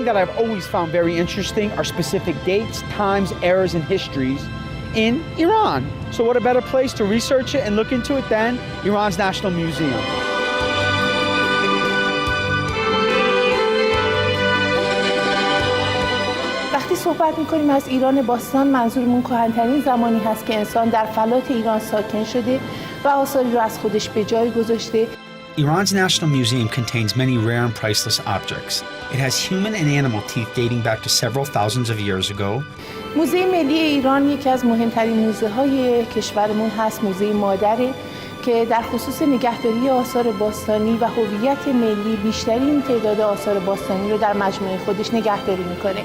thing that I've always found very interesting are specific dates, times, eras, and histories in Iran. So what a better place to research it and look into it than Iran's National Museum. وقتی صحبت می‌کنیم از ایران باستان منظورمون کهن‌ترین زمانی هست که انسان در فلات ایران ساکن شده و آثاری رو از خودش به جای گذاشته. Iran's National Museum contains many rare and priceless objects. It has human and animal teeth dating back to several thousands of years ago. موزه ملی ایران یکی از مهمترین موزه‌های کشورمون هست، موزه مادره که در خصوص نگهداری آثار باستانی و هویت ملی بیشترین تعداد آثار باستانی رو در مجموعه خودش نگهداری می‌کنه.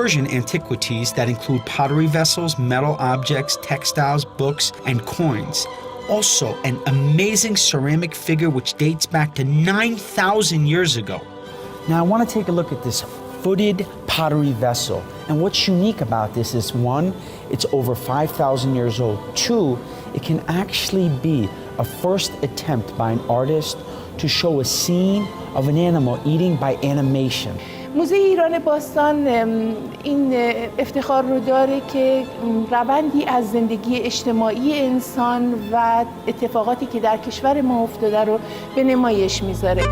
Persian antiquities that include pottery vessels, metal objects, textiles, books, and coins. Also, an amazing ceramic figure which dates back to 9,000 years ago. Now, I want to take a look at this footed pottery vessel. And what's unique about this is, one, it's over 5,000 years old. Two, it can actually be a first attempt by an artist to show a scene of an animal eating by animation. موزه ایران باستان این افتخار رو داره که روندی از زندگی اجتماعی انسان و اتفاقاتی که در کشور ما افتاده رو به نمایش میذاره.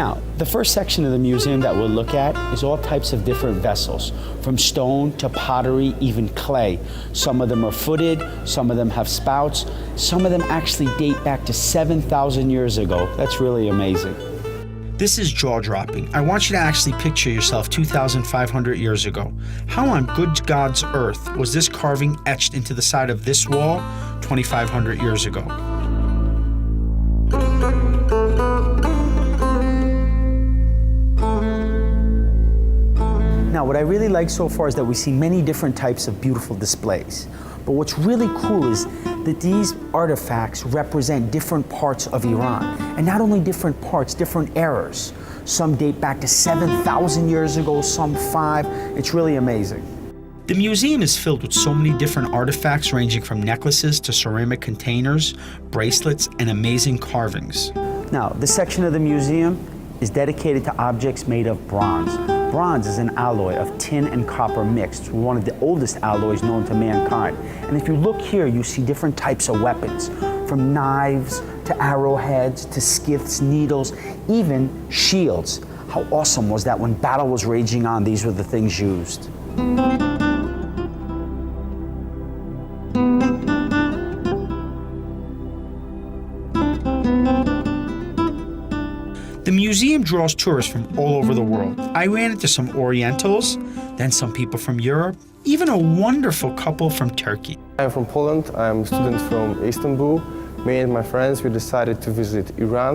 Now, the first section of the museum that we'll look at is all types of different vessels, from stone to pottery, even clay. Some of them are footed, some of them have spouts, some of them actually date back to 7,000 years ago. That's really amazing. This is jaw-dropping. I want you to actually picture yourself 2,500 years ago. How on good God's earth was this carving etched into the side of this wall 2,500 years ago? Now, what I really like so far is that we see many different types of beautiful displays. But what's really cool is that these artifacts represent different parts of Iran. And not only different parts, different eras. Some date back to 7,000 years ago, some 5. It's really amazing. The museum is filled with so many different artifacts ranging from necklaces to ceramic containers, bracelets, and amazing carvings. Now, this section of the museum is dedicated to objects made of bronze. Bronze is an alloy of tin and copper mixed, one of the oldest alloys known to mankind. And if you look here, you see different types of weapons, from knives to arrowheads to scythes, needles, even shields. How awesome was that when battle was raging on, these were the things used. The museum draws tourists from all over the world. I ran into some Orientals, then some people from Europe, even a wonderful couple from Turkey. I'm from Poland. I'm a student from Istanbul. Me and my friends, we decided to visit Iran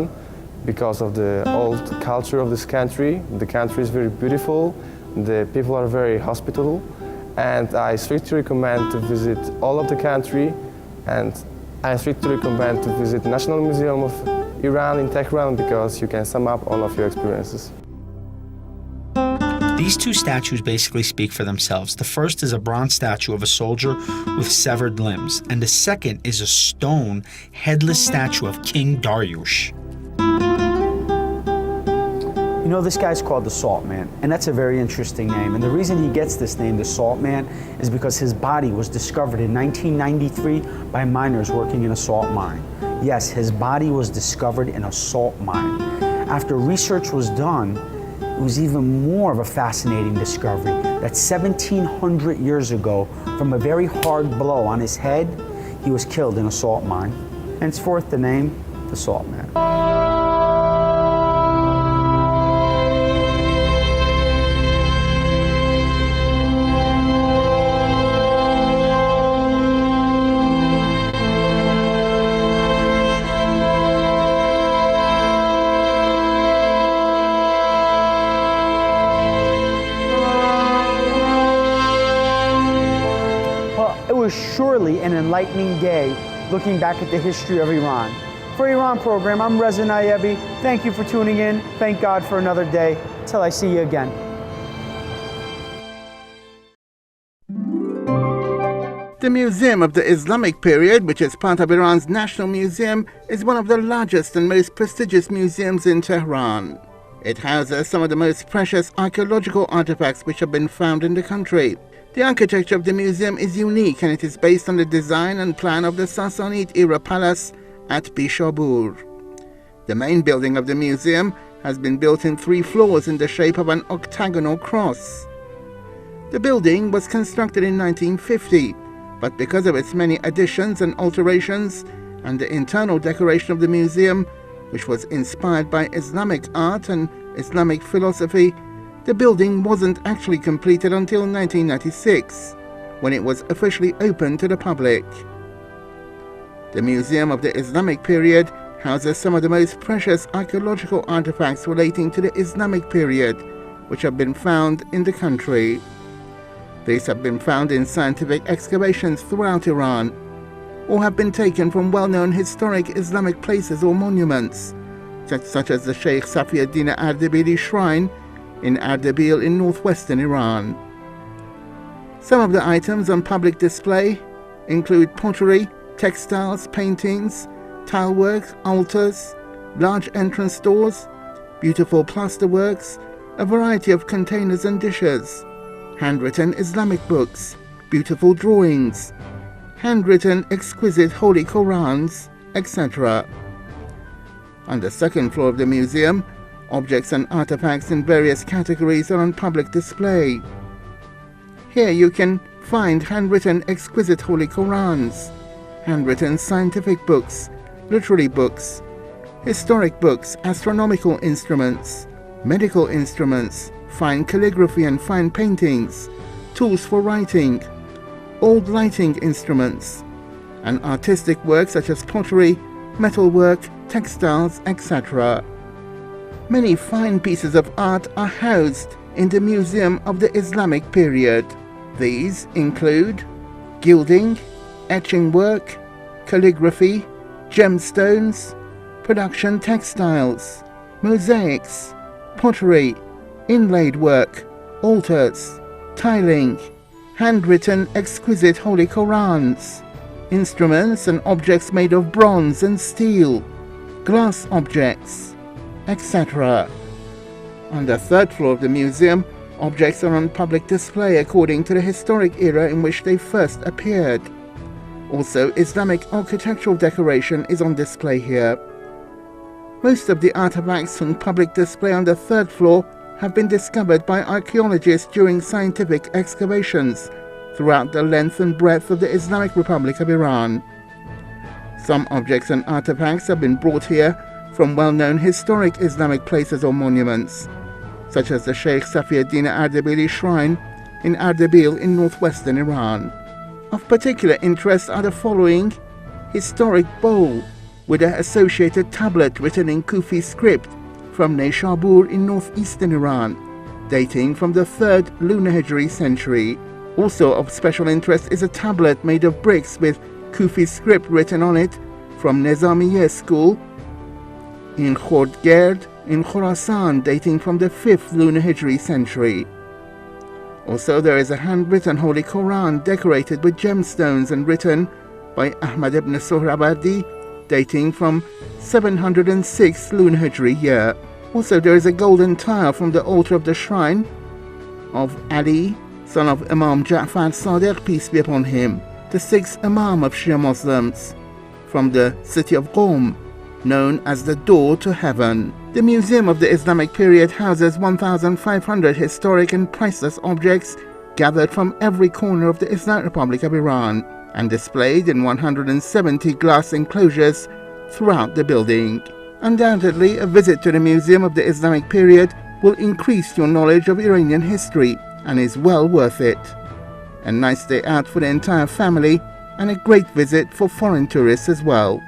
because of the old culture of this country. The country is very beautiful. The people are very hospitable. And I strictly recommend to visit all of the country. And I strictly recommend to visit National Museum of Iran in Tehran because you can sum up all of your experiences. These two statues basically speak for themselves. The first is a bronze statue of a soldier with severed limbs, and the second is a stone, headless statue of King Dariush. You know, this guy's called the Salt Man, and that's a very interesting name. And the reason he gets this name, the Salt Man, is because his body was discovered in 1993 by miners working in a salt mine. Yes, his body was discovered in a salt mine. After research was done, it was even more of a fascinating discovery that 1,700 years ago, from a very hard blow on his head, he was killed in a salt mine. Henceforth, the name, the Salt Man. Surely an enlightening day looking back at the history of Iran. For Iran Program, I'm Reza Nayebi. Thank you for tuning in. Thank God for another day. Till I see you again. The Museum of the Islamic Period, which is part of Iran's National Museum, is one of the largest and most prestigious museums in Tehran. It houses some of the most precious archaeological artifacts which have been found in the country. The architecture of the museum is unique, and it is based on the design and plan of the Sassanid era palace at Bishabur. The main building of the museum has been built in 3 floors in the shape of an octagonal cross. The building was constructed in 1950, but because of its many additions and alterations and the internal decoration of the museum, which was inspired by Islamic art and Islamic philosophy, the building wasn't actually completed until 1996, when it was officially opened to the public. The Museum of the Islamic Period houses some of the most precious archaeological artifacts relating to the Islamic period, which have been found in the country. These have been found in scientific excavations throughout Iran, or have been taken from well-known historic Islamic places or monuments, such as the Sheikh Safiuddin Ardebili Shrine in Ardabil in northwestern Iran. Some of the items on public display include pottery, textiles, paintings, tilework, altars, large entrance doors, beautiful plasterworks, a variety of containers and dishes, handwritten Islamic books, beautiful drawings, handwritten exquisite holy Qurans, etc. On the second floor of the museum, objects and artifacts in various categories are on public display. Here you can find handwritten exquisite holy Qurans, handwritten scientific books, literary books, historic books, astronomical instruments, medical instruments, fine calligraphy and fine paintings, tools for writing, old lighting instruments, and artistic works such as pottery, metalwork, textiles, etc. Many fine pieces of art are housed in the Museum of the Islamic Period. These include gilding, etching work, calligraphy, gemstones, production textiles, mosaics, pottery, inlaid work, altars, tiling, handwritten exquisite holy Qurans, instruments and objects made of bronze and steel, glass objects, etc. On the third floor of the museum, objects are on public display according to the historic era in which they first appeared. Also, Islamic architectural decoration is on display here. Most of the artifacts on public display on the third floor have been discovered by archaeologists during scientific excavations throughout the length and breadth of the Islamic Republic of Iran. Some objects and artifacts have been brought here from well-known historic Islamic places or monuments, such as the Sheikh Safiuddin Ardebili Shrine in Ardabil in northwestern Iran. Of particular interest are the following: historic bowl with an associated tablet written in Kufi script from Nishabur in northeastern Iran, dating from the 3rd lunar Hijri century. Also of special interest is a tablet made of bricks with Kufi script written on it from Nizamiye school in Khordgerd in Khorasan, dating from the 5th lunar Hijri century. Also there is a handwritten Holy Quran decorated with gemstones and written by Ahmad ibn Sohrawardi, dating from 706 lunar Hijri year. Also there is a golden tile from the altar of the shrine of Ali, son of Imam Ja'far Sadiq, peace be upon him, the 6th Imam of Shia Muslims, from the city of Qom, known as the Door to Heaven. The Museum of the Islamic Period houses 1,500 historic and priceless objects gathered from every corner of the Islamic Republic of Iran and displayed in 170 glass enclosures throughout the building. Undoubtedly, a visit to the Museum of the Islamic Period will increase your knowledge of Iranian history and is well worth it. A nice day out for the entire family and a great visit for foreign tourists as well.